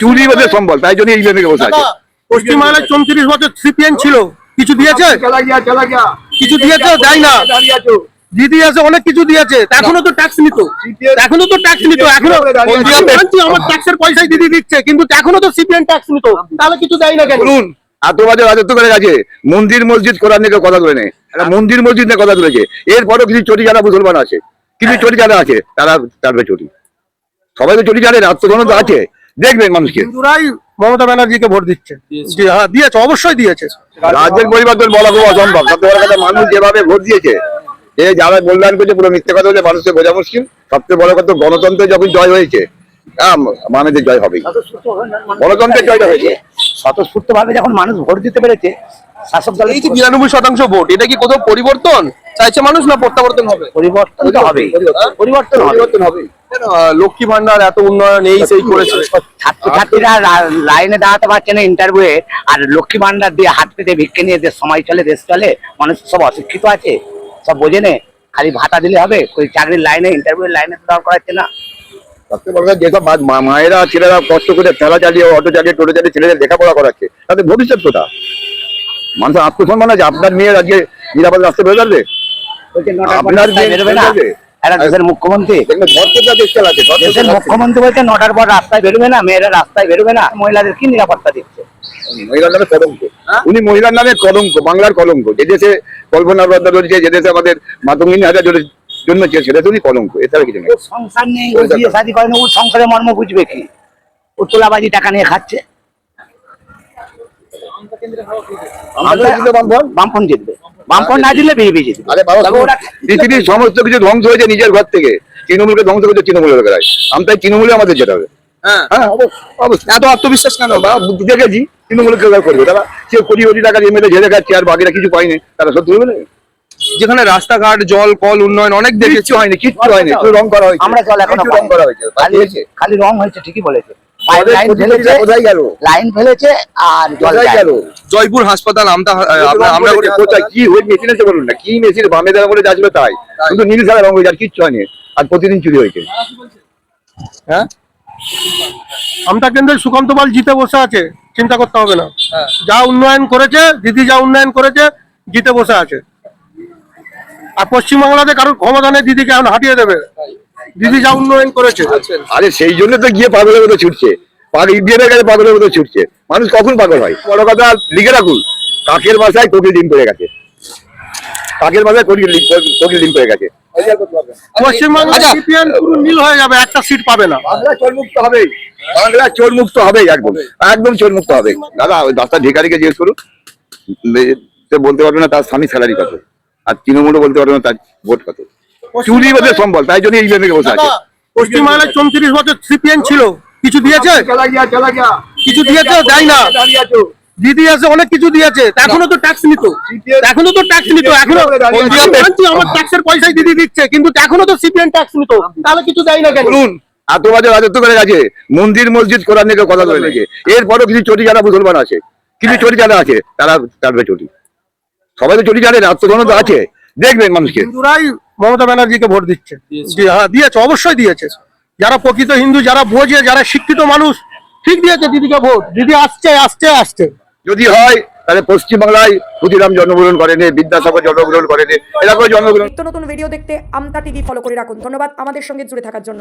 চুরি বলে সম্বল, তাই জন্য এই জন্য বসে আছে। পশ্চিমবাংলায় 34 বছর সিপিএম ছিল, কিছু দিয়েছে? কিছু দিয়েছে? দেয় না। দিদি আছে, অনেক কিছু দিয়েছে, এখনো তো ট্যাক্স নিত, এখনো আমার ট্যাক্সের পয়সাই দিদি দিচ্ছে, কিন্তু এখনো তো সিপিএম ট্যাক্স নিত, তাহলে কিছু দেয় না কেন? বলুন, এত বাজে রাজত্ব করে গেছে, মন্দির মসজিদ করার নিয়ে কথা বলে নেই, মন্দির মসজিদ নিয়ে কথা তুলেছে। এরপরও কিছু চটি যারা মুসলমান আছে, কিছু চটি যারা আছে, তারা তারপরে চটি, সবাই তো চটি জানে, আত্মগণ তো আছে, দেখবেন মানুষকে। হিন্দুরাই মমতা ব্যানার্জিকে ভোট দিচ্ছে। হ্যাঁ দিয়েছে, অবশ্যই দিয়েছে। রাজ্যের পরিবর্তন বলা খুব অসম্ভব। সবচেয়ে বড় কথা, মানুষ যেভাবে ভোট দিয়েছে, এ যারা মূল্যায়ন করছে পুরো মিথ্যে কথা বলে মানুষকে বোঝা মুশকিল। সবচেয়ে বড় কথা, গণতন্ত্রে যখন জয় হয়েছে, মানুষের জয় হবেই, গণতন্ত্রের জয়টা হয়েছে। স্বতঃস্ফূর্ত ভাবে যখন মানুষ ভোট দিতে পেরেছে, শাসক দল এই যে 92% ভোট, এটা কি কোথাও পরিবর্তন চাইছে মানুষ, না প্রত্যাবর্তন হবে? পরিবর্তন তো হবে, পরিবর্তন হবে। লক্ষ্মী ভান্ডার এত উন্নয়ন এই সেই করেছে, ছাত্রছাত্রীরা লাইনে দাঁড়াতে পারছে না ইন্টারভিউয়ে, আর লক্ষ্মী ভান্ডার দিয়ে হাত পেতে ভিক্ষে নিয়ে সময় চলে, দেশ চলে, মানুষ সব অশিক্ষিত আছে, সব বোঝে না, খালি ভাতা দিলে হবে, ওই চাকরির লাইনে ইন্টারভিউয়ের লাইনে দাঁড় করাচ্ছে না। সবচেয়ে বড় কথা, যেসব মায়েরা ছেলেরা কষ্ট করে ঠেলা চালিয়ে, অটো চালিয়ে, টোটো চালিয়ে ছেলেদের লেখাপড়া করাচ্ছে, তাদের ভবিষ্যৎ কোথা? মানুষের আত্মসম্মান আছে। আপনার মেয়ের আজকে নিরাপদ রাস্তা বেরো যাবে, আপনার বেরোবে না। দেশের মুখ্যমন্ত্রী, দেশের মুখ্যমন্ত্রী বলছে 9টার পর রাস্তায় বেরোবে না, মেয়েরা রাস্তায় বেরোবে না, মহিলাদের কি নিরাপত্তা দিচ্ছে? মহিলার নামে কলঙ্ক, উনি মহিলার নামে কলঙ্ক, বাংলার কলঙ্ক। যে দেশে কল্পনা বর্ধা রয়েছে, যে দেশে আমাদের মাতঙ্গিনী হাজার জন্মেছে, সেটা উনি কলঙ্ক, এছাড়া কিছু নেই। সংসার নেই, ও বিয়ে শাদী করে না, ও সংসারের মর্ম বুঝবে কি? ও তোলাবাজি টাকা নিয়ে খাচ্ছে। বামপন জিতবে, বামপন না জিতলে বিজেপি জিতবে। আরে বাবা, পৃথিবীর সমস্ত কিছু ধ্বংস হয়েছে নিজের ঘর থেকে, তৃণমূলকে ধ্বংস করেছে তৃণমূলের লোকেরাই। আমি তাই তৃণমূলে আমাদের যেতে হবে। হ্যাঁ, অবশ্যই। এত আত্মবিশ্বাস কেন? দেখেছি তৃণমূলকে করবে তারা, সে কোটি কোটি টাকা এমএলএ ঝেড়ে খাচ্ছে, আর বাকিরা কিছু পায়নি, তারা সত্যি বলবে না? যেখানে রাস্তাঘাট, জল, কল, উন্নয়ন অনেক কিচ্ছু হয়নি, কিচ্ছু হয়নি, শুধু রং করা হয়েছে। আমরা জল এখনো রং করা হয়েছে, খালি রং হয়েছে, ঠিকই বলেছে। কোথায় গেল? লাইন ফেলেছে আর জল গেল। জয়পুর হাসপাতাল, আমরা কোথায় কি হয়ে মেশিন আছে বলুন না, কি মেশিন বামে দেওয়া বলে যাচ্ছিল তাই, শুধু নীল সাদা রং হয়েছে, আর কিচ্ছু হয়নি। আর প্রতিদিন চুরি হয়েছে। হ্যাঁ, আমতা কেন্দ্রের সুকান্ত পাল জিতে বসে আছে, চিন্তা করতে হবে না। যা উন্নয়ন করেছে দিদি, যা উন্নয়ন করেছে, জিতে বসে আছে। আর পশ্চিমবাংলাতে কারোর ক্ষমতা নেই দিদিকে এখন হাঁটিয়ে দেবে, দিদি যা উন্নয়ন করেছে। আরে সেই জন্য তো গিয়ে পাগলের মতো ছুটছে, পাগলের মতো ছুটছে। মানুষ কখন পাগল হয়? বড় কথা লিখে রাখুন, কাকের বাসায় কোকিল ডিম পড়ে গেছে, কাকের বাসায় কোকিল ডিম পড়ে গেছে। পশ্চিমবাংলা সিপিএম পুরো নীল হয়ে যাবে, একটা সিট পাবে না। বাংলা চোর মুক্ত হবে, বাংলা চোর মুক্ত হবে, একদম একদম চোর মুক্ত হবে। দাদা ওই ডাক্তার ভিখারিকে জিজ্ঞেস করুন, সে বলতে পারবে না তার স্বামী স্যালারি কত, আর তৃণমূলও বলতে পারবে না তার ভোট কত। চুরি বলে সম্বল, তাই জন্য এই জন্য বসে আছে। পশ্চিমবাংলায় 34 বছর সিপিএম ছিল, কিছু দিয়েছে? কিছু দিয়েছে? দেয় না। দিদি আছে, অনেক কিছু দিয়েছে, এখনো তো ট্যাক্স নিত, এখনো আমার ট্যাক্সের পয়সাই দিদি দিচ্ছে, কিন্তু এখনো তো সিপিএম ট্যাক্স নিত, তাহলে কিছু দেয় না কেন? বলুন, এত বাজে রাজত্ব করে গেছে, মন্দির মসজিদ করার নিয়ে কথা বলে গেছে। এরপরও কিছু চটি যারা মুসলমান আছে, কিছু চটি যারা আছে, তারা তারপরে চটি, সবাই তো চটি জানে, আত্মগণ তো আছে, দেখবেন মানুষকে। হিন্দুরাই মমতা ব্যানার্জিকে ভোট দিচ্ছে। হ্যাঁ দিয়েছে, অবশ্যই দিয়েছে। যারা প্রকৃত হিন্দু, যারা বোঝে, যারা শিক্ষিত মানুষ, ঠিক দিয়েছে দিদিকে ভোট। দিদি আসছে। যদি হয় তাহলে পশ্চিমবাংলায় ক্ষুদিরাম জন্মগ্রহণ করেনি, বিদ্যাসাগর জন্মগ্রহণ করেনি, এরকম জন্মগ্রহণ। নতুন ভিডিও দেখতে আমতা টিভি ফলো করে রাখুন। ধন্যবাদ আমাদের সঙ্গে জুড়ে থাকার জন্য।